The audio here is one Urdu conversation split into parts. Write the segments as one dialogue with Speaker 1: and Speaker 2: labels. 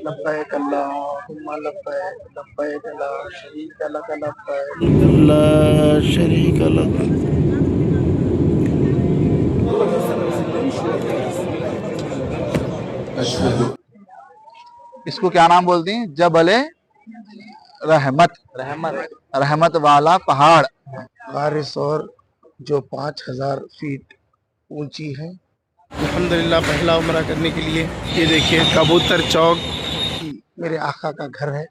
Speaker 1: لبیک اللہم لبیک لبیک لا شریک لک لبیک لا شریک لک.
Speaker 2: اس کو کیا نام بولتی ہیں؟ جبل رحمت، رحمت والا پہاڑ.
Speaker 1: غار سور جو 5000 فیٹ اونچی ہے.
Speaker 3: الحمدللہ پہلا عمرہ کرنے کے لیے یہ دیکھیے کبوتر چوک.
Speaker 1: میرے آقا کا گھر ہے.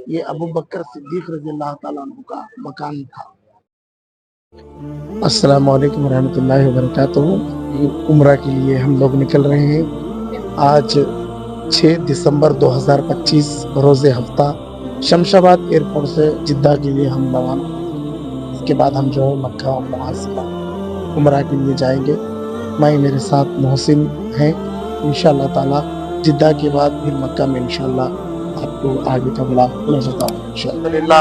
Speaker 1: یہ ابو بکر صدیق رضی اللہ تعالیٰ عنہ کا مکان تھا. السلام علیکم ورحمۃ اللہ وبرکاتہ. عمرہ کے لیے ہم لوگ نکل رہے ہیں. آج 6 دسمبر 2025 بروز ہفتہ شمش آباد ایئرپورٹ سے جدہ کے لیے ہم روانہ. اس کے بعد ہم جو ہے مکہ اور وہاں سے عمرہ کے لیے جائیں گے. میں میرے ساتھ محسن ہیں. انشاءاللہ تعالی جدہ کے بعد پھر مکہ میں انشاءاللہ آپ کو آگے کا بلاغ میں بتاؤں گا. الحمدللہ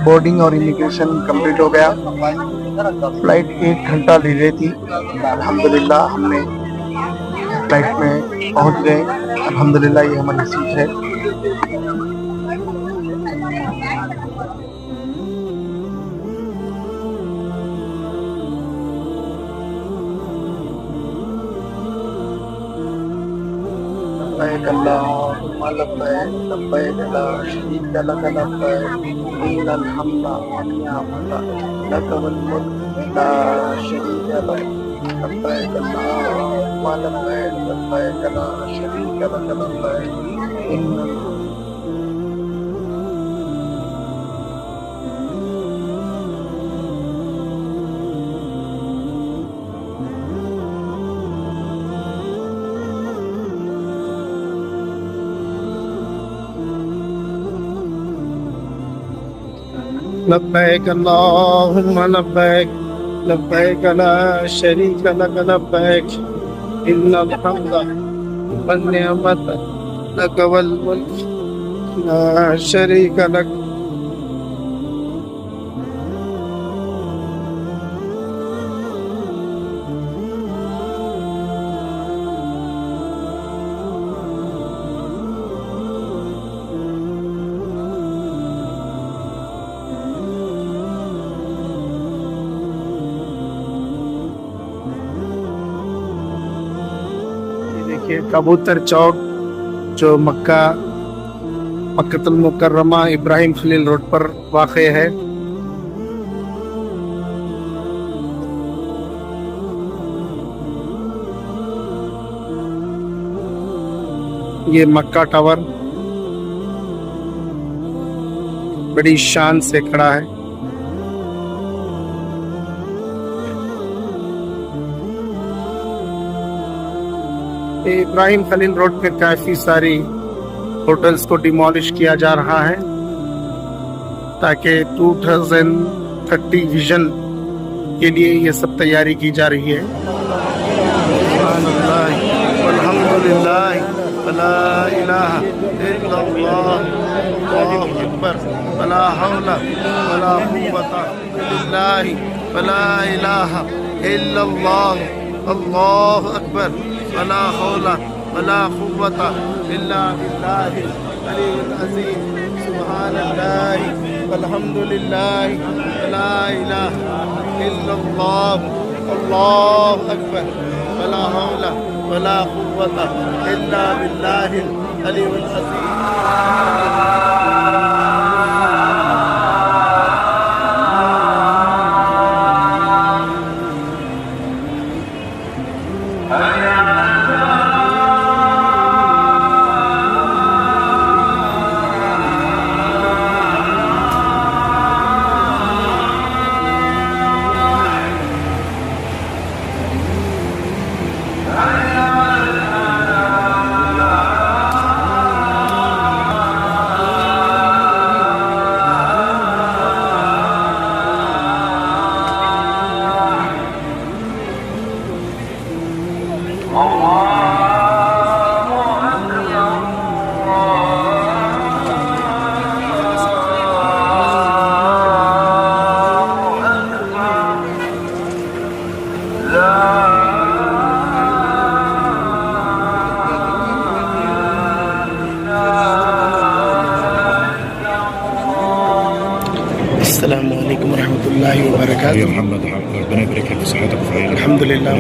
Speaker 1: بورڈنگ اور امیگریشن کمپلیٹ ہو گیا. فلائٹ 1 گھنٹہ لے رہی تھی. الحمدللہ ہم نے فلائٹ میں پہنچ گئے. الحمدللہ یہ ہماری سیٹ ہے. لبیک اللہم لبیک لبیک لا شریک لک لبیک ان الحمد والنعمت لک والملک لا شریک لک. لبیک اللہم لبیک لبیک لا شریک لک لبیک ان
Speaker 3: لبیک اللہم لبیک لبیک لا شریک لک لبیک ان الحمد والنعمت لک والملک لا شریک لک. کبوتر چوک جو مکہ المکرمہ ابراہیم خلیل روڈ پر واقع ہے. یہ مکہ ٹاور بڑی شان سے کھڑا ہے. ابراہیم خلیل روڈ پہ کافی ساری ہوٹلز کو ڈیمالش کیا جا رہا ہے تاکہ 2030 ویژن کے لیے یہ سب تیاری کی جا رہی ہے. سبحان اللہ والحمدللہ ولا الہ الا اللہ اللہ اکبر ولا حول ولا قوت الا باللہ ولا الہ الا اللہ اللہ اکبر ولا حول ولا قوت الا باللہ العلی العظیم. سبحان اللہ والحمد للہ ولا الہ الا اللہ اللہ اکبر ولا حول ولا قوت الا باللہ العلی العظیم.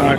Speaker 1: 8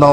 Speaker 1: 9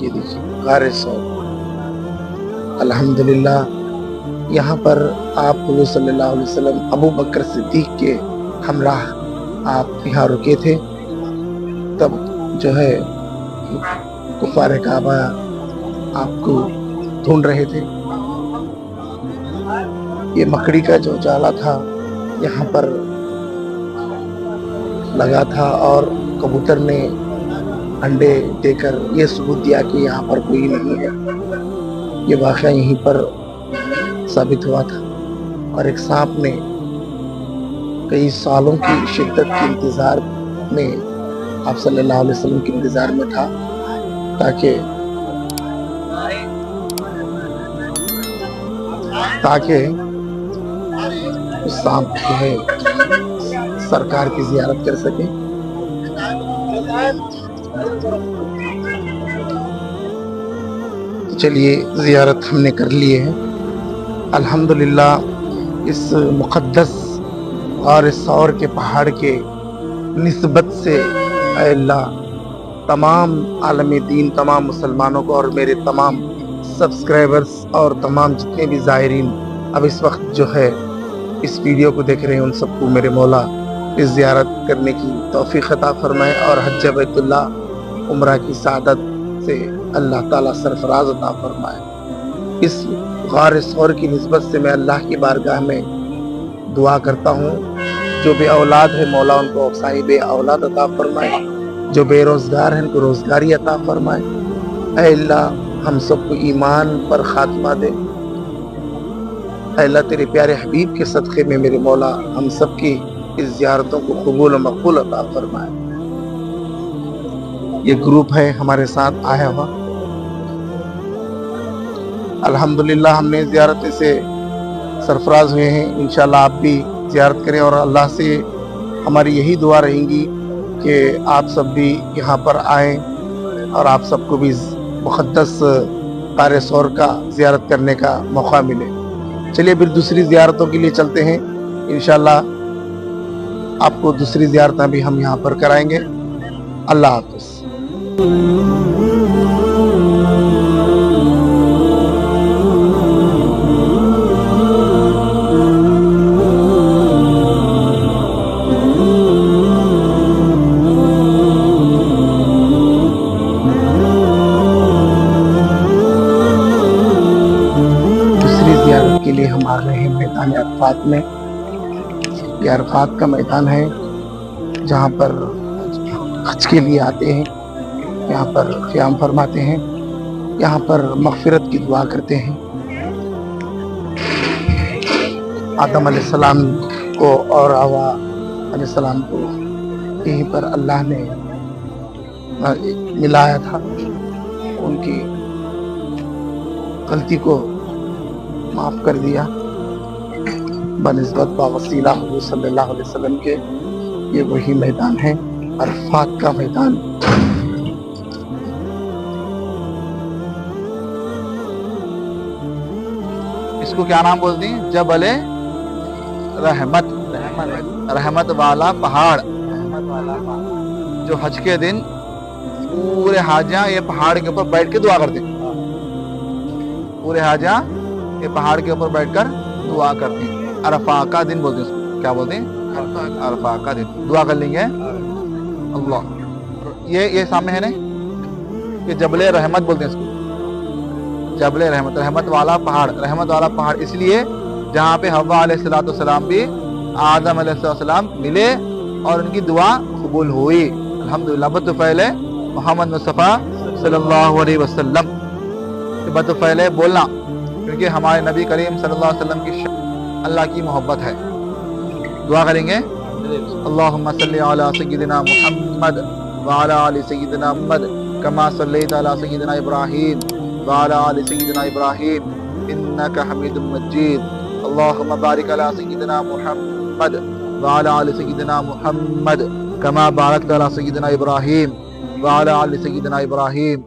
Speaker 1: یہ دیکھیے غار سور. الحمدللہ یہاں پر آپ حضور صلی اللہ علیہ وسلم ابو بکر صدیق کے ہمراہ آپ یہاں رکے تھے. تب جو ہے کفار کعبہ آپ کو ڈھونڈ رہے تھے. یہ مکڑی کا جو جالا تھا یہاں پر لگا تھا اور کبوتر نے انڈے دے کر یہ ثبوت دیا کہ یہاں پر کوئی نہیں ہے. یہ واقعہ یہیں پر ثابت ہوا تھا. اور ایک سانپ نے کئی سالوں کی شدت کے انتظار میں آپ صلی اللہ علیہ وسلم کے انتظار میں تھا تاکہ اس سانپ جو ہے سرکار کی زیارت کر سکے. چلیے زیارت ہم نے کر لی ہے الحمدللہ. اس مقدس غار ثور کے پہاڑ کے نسبت سے اے اللہ تمام عالم دین، تمام مسلمانوں کو اور میرے تمام سبسکرائبرز اور تمام جتنے بھی زائرین اب اس وقت جو ہے اس ویڈیو کو دیکھ رہے ہیں ان سب کو میرے مولا اس زیارت کرنے کی توفیق عطا فرمائے اور حج بیت اللہ عمرہ کی سعادت سے اللہ تعالیٰ سرفراز عطا فرمائے. اس غار ثور کی نسبت سے میں اللہ کی بارگاہ میں دعا کرتا ہوں جو بے اولاد ہے مولا ان کو صاحب اولاد عطا فرمائے، جو بے روزگار ہیں ان کو روزگاری عطا فرمائے. اے اللہ ہم سب کو ایمان پر خاتمہ دے. اے اللہ تیرے پیارے حبیب کے صدقے میں میرے مولا ہم سب کی اس زیارتوں کو قبول و مقبول عطا فرمائے. یہ گروپ ہے ہمارے ساتھ آیا ہوا. الحمدللہ ہم نے زیارت سے سرفراز ہوئے ہیں. انشاءاللہ آپ بھی زیارت کریں اور اللہ سے ہماری یہی دعا رہیں گی کہ آپ سب بھی یہاں پر آئیں اور آپ سب کو بھی مقدس غار ثور کا زیارت کرنے کا موقع ملے. چلیے پھر دوسری زیارتوں کے لیے چلتے ہیں. انشاءاللہ آپ کو دوسری زیارتیں بھی ہم یہاں پر کرائیں گے. اللہ حافظ. کے لیے ہم آ رہے ہیں میدان عرفات میں. یہ عرفات کا میدان ہے جہاں پر حج کے لیے آتے ہیں، یہاں پر قیام فرماتے ہیں، یہاں پر مغفرت کی دعا کرتے ہیں. آدم علیہ السلام کو اور حوا علیہ السلام کو یہیں پر اللہ نے ملایا تھا. ان کی غلطی کو معاف کر دیا بنسبت وسیلہ حضور صلی اللہ علیہ وسلم کے. یہ وہی میدان ہے عرفات کا میدان.
Speaker 2: اس کو کیا نام بولتی ہیں؟ جبل رحمت، رحمت والا پہاڑ. جو حج کے دن پورے حاجیاں یہ پہاڑ کے اوپر بیٹھ کے دعا کرتے ہیں. پورے حاجیاں یہ پہاڑ کے اوپر بیٹھ کر دعا کرتے ہیں. عرفہ کا دن بولتے ہیں اس کو. کیا بولتے ہیں؟ عرفہ کا دن. دعا کر لیں گے اللہ. یہ سامنے ہے نا، یہ جبل رحمت بولتے ہیں اس کو. جبل رحمت، رحمت والا پہاڑ. رحمت والا پہاڑ اس لیے جہاں پہ حوا علیہ السلام بھی آدم علیہ السلام ملے اور ان کی دعا قبول ہوئی. الحمدللہ. بطفیل محمد مصطفیٰ صلی اللہ علیہ وسلم. بطفیل بولنا کیونکہ ہمارے نبی کریم صلی اللہ علیہ وسلم کی اللہ کی محبت ہے. دعا کریں گے اللہم صلی علی سیدنا محمد وعلی آل سیدنا محمد کما صلیت علی سیدنا ابراہیم وعلی آل سیدنا ابراہیم انکا حمید مجید. اللہم بارک علی سیدنا محمد وعلی آل سیدنا محمد کما بارکت علی سیدنا ابراہیم وعلی آل سیدنا ابراہیم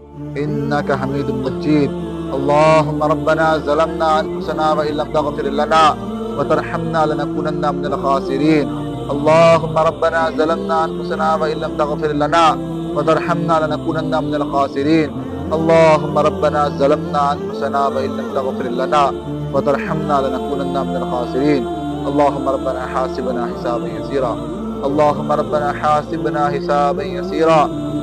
Speaker 2: انکا حمید مجید. اللهم ربنا ظلمنا انفسنا وان لم تغفر لنا وترحمنا لنكونن من الخاسرين. اللهم ربنا ظلمنا انفسنا وان لم تغفر لنا وترحمنا لنكونن من الخاسرين. اللهم ربنا ظلمنا أنفسنا وإن لم تغفر لنا وترحمنا لنكونن من الخاسرين اللهم ربنا حاسبنا حسابا يسيرا اللهم ربنا حاسبنا حسابا يسيرا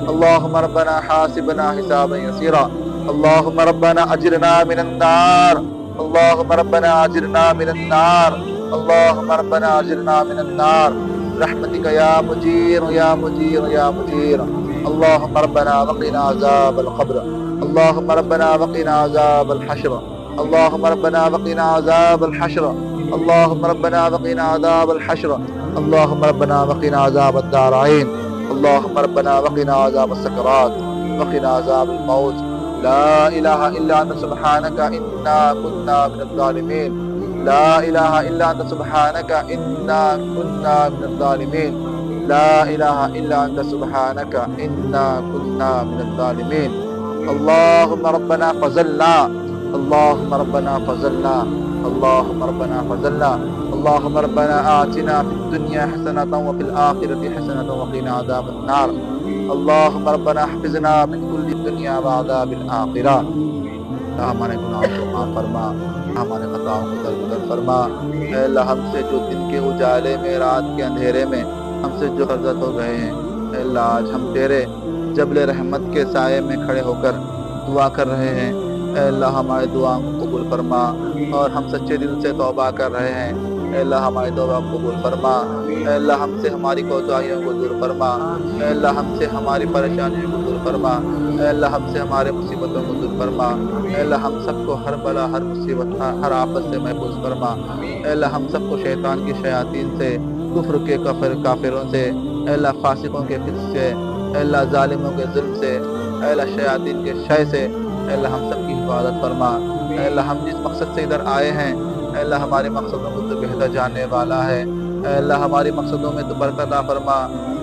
Speaker 2: اللهم ربنا حاسبنا حسابا يسيرا اللهم ربنا أجرنا من النار اللهم ربنا أجرنا من النار اللهم ربنا أجرنا من النار برحمتك يا مجير يا مجير يا مجير اللهم ربنا وقنا عذاب القبر اللهم ربنا وقنا عذاب الحشر اللهم ربنا وقنا عذاب الحشر اللهم ربنا وقنا عذاب الحشر اللهم ربنا وقنا عذاب الدارين اللهم ربنا وقنا عذاب السكرات وقنا عذاب الموت لا إله إلا أنت سبحانك إنا كنا من الظالمين لا إله إلا أنت سبحانك إنا كنا من الظالمين لا إله إلا أنت سبحانك إنا كنا من الظالمين اللهم ربنا فضلنا اللهم ربنا فضلنا اللهم ربنا فضلنا اللهم ربنا آتنا في الدنيا حسنة وفي الآخرة حسنة وقنا عذاب النار اللهم ربنا احفظنا من كل الدنيا وعذاب الآخرة ہمارے گناہوں کو معاف فرما ہمارے خطاؤں کو درگزر فرما اے اللہ ہم سے جو دن کے اجالے میں رات کے اندھیرے میں ہم سے جو غرضت ہو گئے ہیں اے اللہ آج ہم تیرے جبل رحمت کے سائے میں کھڑے ہو کر دعا کر رہے ہیں اے اللہ ہماری دعاؤں کو قبول فرما اور ہم سچے دل سے توبہ کر رہے ہیں اے اللہ ہماری توبہ کو قبول فرما اے اللہ ہم سے ہماری کوتاہیوں کو دور فرما اے اللہ ہم سے ہماری پریشانیوں کو دور فرما اے اللہ ہم سے ہمارے مصیبتوں کو دور فرما اے اللہ ہم سب کو ہر بلا ہر مصیبت ہر آفت سے محفوظ فرما اے اللہ ہم سب کو شیطان کی شیاطین سے کفر کے کافروں سے اے اللہ فاسقوں کے فسق سے اے اللہ ظالموں کے ظلم سے اے اللہ شیاطین کے شے سے اے اللہ ہم سب کی حفاظت فرما اے اللہ ہم جس مقصد سے ادھر آئے ہیں اے اللہ ہمارے مقصدوں کو تو بہتر جاننے والا ہے اے اللہ ہماری مقصدوں میں تو برکت عطا فرما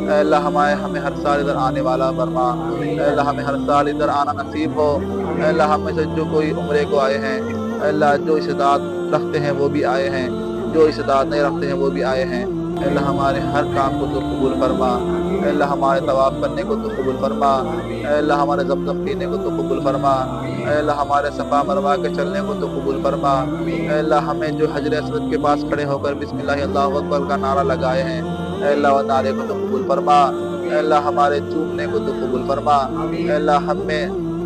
Speaker 2: اے اللہ ہمیں ہر سال ادھر آنے والا فرما اے اللہ ہمیں ہر سال ادھر آنا نصیب ہو اے اللہ ہم میں سے جو کوئی عمرے کو آئے ہیں اے اللہ جو استطاعت رکھتے ہیں وہ بھی آئے ہیں جو استطاعت نہیں رکھتے ہیں وہ بھی آئے ہیں اے اللہ ہمارے ہر کام کو تو قبول فرما اے اللہ ہمارے طواف کرنے کو تو قبول فرما اے اللہ ہمارے زمزم پینے کو تو قبول فرما اے اللہ ہمارے صفا مروا کے چلنے کو تو قبول فرما اے اللہ ہمیں جو حجر اسود کے پاس کھڑے ہو کر بسم اللہ اللہ اکبر کا نعرہ لگائے ہیں اے اللہ وہ نعرے کو تو قبول فرما اے اللہ ہمارے چومنے کو تو قبول فرما اے اللہ ہم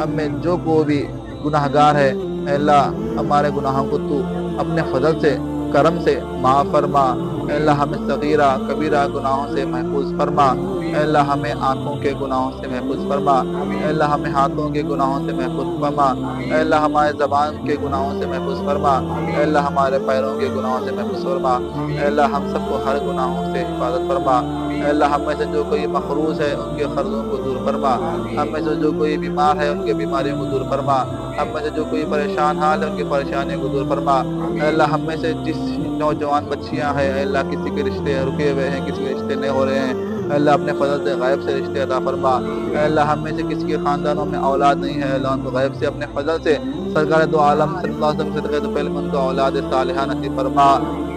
Speaker 2: میں جو کوئی بھی گناہ گار ہے اے اللہ ہمارے گناہوں کو تو اپنے فضل سے کرم سے معاف فرما اے اللہ ہمیں صغیرہ کبیرہ گناہوں سے محفوظ فرما اے اللہ ہمیں آنکھوں کے گناہوں سے محفوظ فرما اے اللہ ہمیں ہاتھوں کے گناہوں سے محفوظ فرما اے اللہ ہمارے زبان کے گناہوں سے محفوظ فرما اے اللہ ہمارے پیروں کے گناہوں سے محفوظ فرما اے اللہ ہم سب کو ہر گناہوں سے حفاظت فرما اے اللہ ہم میں سے جو کوئی مخروض ہے ان کے قرضوں کو دور فرما ہم میں سے جو کوئی بیمار ہے ان کے بیماریوں کو دور فرما ہم میں سے جو کوئی پریشان حال ہے ان کی پریشانیوں کو دور فرما اے اللہ ہم میں سے جس نوجوان بچیاں ہیں اے اللہ کسی کے رشتے رکے ہوئے ہیں کسی کے رشتے نہیں ہو رہے ہیں اے اللہ اپنے فضل سے غیب سے رشتے عطا فرما اے اللہ ہم میں سے کسی کے خاندانوں میں اولاد نہیں ہے اللہ ان کو غیب سے اپنے فضل سے سرکار دو عالم صلی اللہ علیہ وسلم سے تو پہلے ان کو اولاد صالحہ نصیب فرما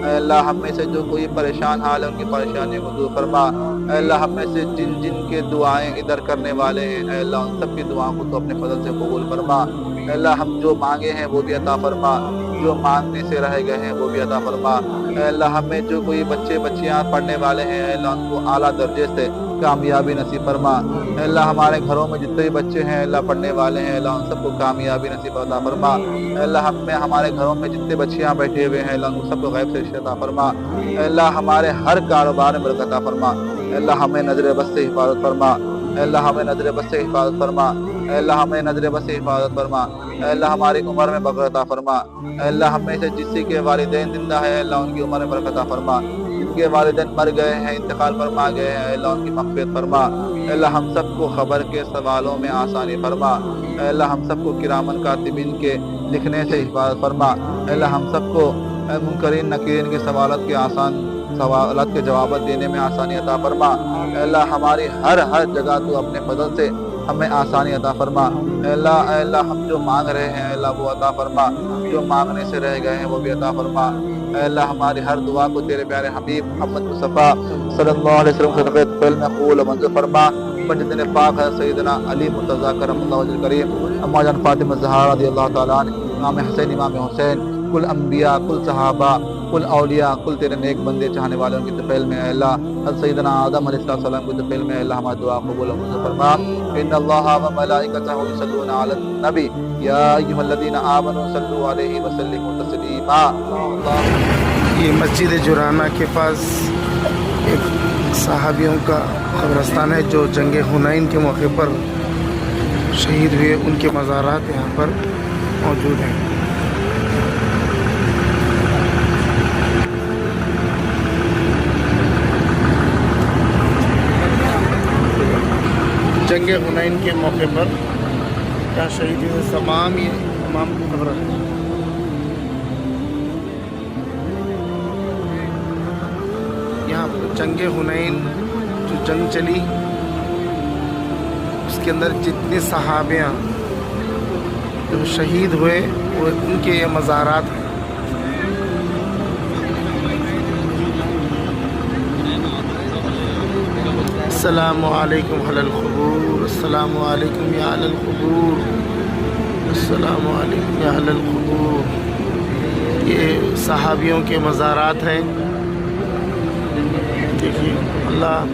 Speaker 2: اے اللہ ہم میں سے جو کوئی پریشان حال ہے ان کی پریشانیوں کو دور فرما اے اللہ ہم میں سے جن کے دعائیں ادھر کرنے والے ہیں اے اللہ ان سب کی دعاؤں کو تو اپنے فضل سے قبول فرما اے اللہ ہم جو مانگے ہیں وہ بھی عطا فرما جو مانگنے سے رہ گئے ہیں وہ بھی عطا فرما اے اللہ ہمیں جو کوئی بچے بچیاں پڑھنے والے ہیں اے اللہ ان کو اعلیٰ درجے سے کامیابی نصیب فرما اے اللہ ہمارے گھروں میں جتنے بھی بچے ہیں اللہ پڑھنے والے ہیں اللہ ان سب کو کامیابی نصیب عطا فرما اے اللہ ہمارے گھروں میں جتنے بچیاں بیٹھے ہوئے ہیں اللہ ان سب کو غیب سے رشتے عطا فرما اے اللہ ہمارے ہر کاروبار میں برکت عطا فرما اے اللہ ہمیں نظر بس سے حفاظت فرما اے اللہ ہمیں نظر بس سے حفاظت فرما اے اللہ ہمیں نظر بس سے حفاظت فرما اے اللہ ہماری عمر میں برکت عطا فرما اے اللہ ہم میں سے جس کے والدین زندہ ہے اللہ ان کی عمر میں برکت عطا فرما جن کے والدین مر گئے ہیں انتقال فرما گئے ہیں اللہ ان کی مغفرت فرما اے اللہ ہم سب کو خبر کے سوالوں میں آسانی فرما اے اللہ ہم سب کو کرامن کاتبین کے لکھنے سے حفاظت فرما اے اللہ ہم سب کو منکرین نکیرین کے سوالات کے جوابات دینے میں آسانی عطا فرما اے اللہ ہماری ہر جگہ تو اپنے فضل سے ہمیں آسانی عطا فرما اے اللہ ہم جو مانگ رہے ہیں اے اللہ وہ عطا فرما جو مانگنے سے رہ گئے ہیں وہ بھی عطا فرما اے اللہ ہماری ہر دعا کو تیرے پیارے حبیب محمد مصطفیٰ صلی اللہ علیہ وسلم کے قبول و منظور فرما مسجد پاک ہے سیدنا علی مرتضیٰ کرم اللہ وجہ کریم، اما جان فاطمہ زہرا رضی اللہ تعالیٰ عنہ، امام حسین امام حسین، کل انبیاء، کل صحابہ، کل اولیاء، کل تیرے نیک بندے چاہنے والوں کی طفیل میں اے اللہ، حضرت سیدنا آدم علیہ السلام کی طفیل میں اے اللہ ہماری دعا قبول و منظور فرما۔ ان اللہ و ملائکتہ یصلون علی النبی یا ایھا الذین آمنوا صلوا علیہ وسلموا تسلیما۔
Speaker 3: یہ مسجد جرانہ کے پاس ایک صحابیوں کا قبرستان ہے جو جنگ حنین کے موقع پر شہید ہوئے، ان کے مزارات یہاں پر موجود ہیں۔ جنگ حنین کے موقع پر کیا شہید ہوئے تمام قبر ہے۔ یہاں پر جنگ حنین جو جنگ چلی اس کے اندر جتنے صحابیاں جو شہید ہوئے وہ ان کے یہ مزارات ہیں۔ السلام علیکم علی القبور، السلام علیکم یا علی القبور، السلام علیکم یا علی القبور۔ یہ صحابیوں کے مزارات ہیں۔ دیکھیے اللہ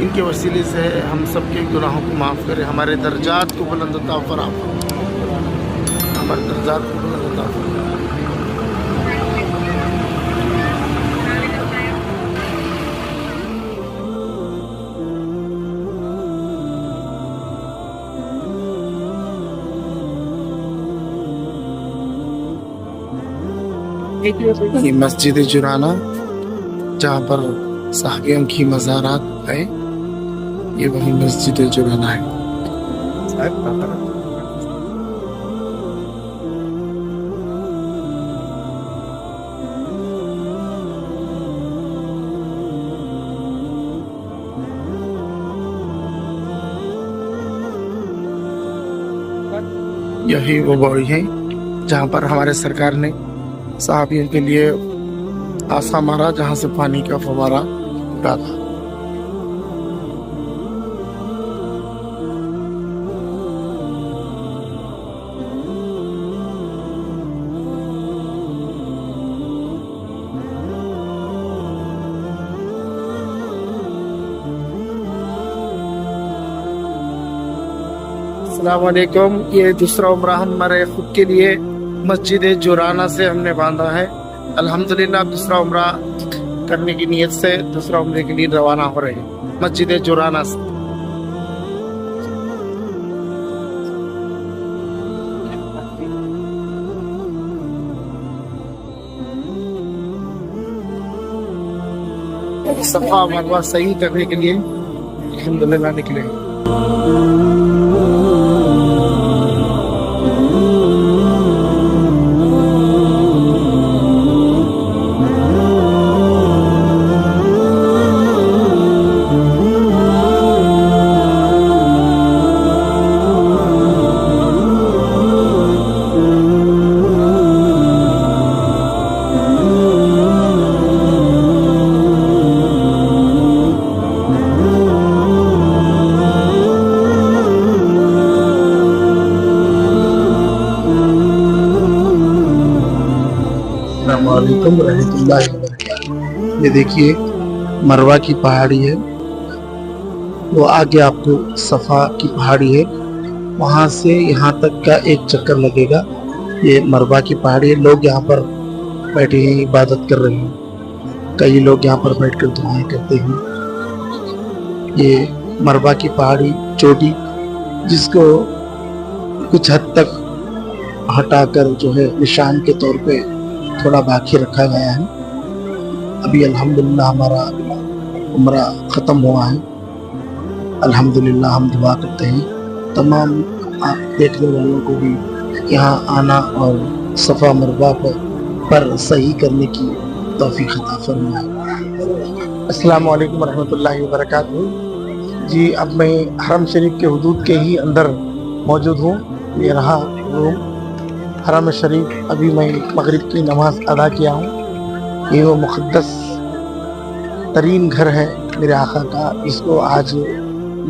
Speaker 3: ان کے وسیلے سے ہم سب کے گناہوں کو معاف کرے، ہمارے درجات کو بلند عطا فرمائے، ہمارے درجات کو بلند عطا فرمائے۔ یہ مسجد جرانہ جہاں پر صحابیوں کی مزارات ہے، یہ وہی مسجد جرانہ ہے۔ یہی وہ باڑی ہے جہاں پر ہمارے سرکار نے صحابیوں کے لیے آسا مارا، جہاں سے پانی کا فوارہ اٹھا تھا۔ السلام علیکم۔ یہ دوسرا عمرہ ہمارے خود کے لیے مسجد جرانہ سے ہم نے باندھا ہے۔ الحمدللہ دوسرا عمرہ کرنے کی نیت سے دوسرا عمرے کے لیے روانہ ہو رہے ہیں مسجد جرانہ سے۔ صفا مروا صحیح کرنے کے لیے الحمدللہ نکلے۔
Speaker 1: السلام علیکم ورحمۃ اللہ وبرکاتہ۔ یہ دیکھیے مروہ کی پہاڑی ہے، وہ آگے آپ کو صفا کی پہاڑی ہے، وہاں سے یہاں تک کا ایک چکر لگے گا۔ یہ مروہ کی پہاڑی ہے، لوگ یہاں پر بیٹھے ہیں، عبادت کر رہے ہیں، کئی لوگ یہاں پر بیٹھ کر دعائیں کرتے ہیں۔ یہ مروہ کی پہاڑی چوٹی جس کو کچھ حد تک ہٹا کر جو ہے نشان کے طور پہ تھوڑا باقی رکھا گیا ہے۔ ابھی الحمدللہ ہمارا عمرہ ختم ہوا ہے۔ الحمدللہ ہم دعا کرتے ہیں تمام دیکھنے والوں کو بھی یہاں آنا اور صفا مروہ پر صحیح کرنے کی توفیق عطا فرمائے۔ السلام علیکم ورحمۃ اللہ وبرکاتہ۔ جی اب میں حرم شریف کے حدود کے ہی اندر موجود ہوں۔ یہ رہا روم حرم شریف۔ ابھی میں مغرب کی نماز ادا کیا ہوں۔ یہ وہ مقدس ترین گھر ہے میرے آقا کا، اس کو آج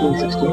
Speaker 1: 6:16।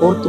Speaker 1: 4th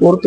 Speaker 1: 4th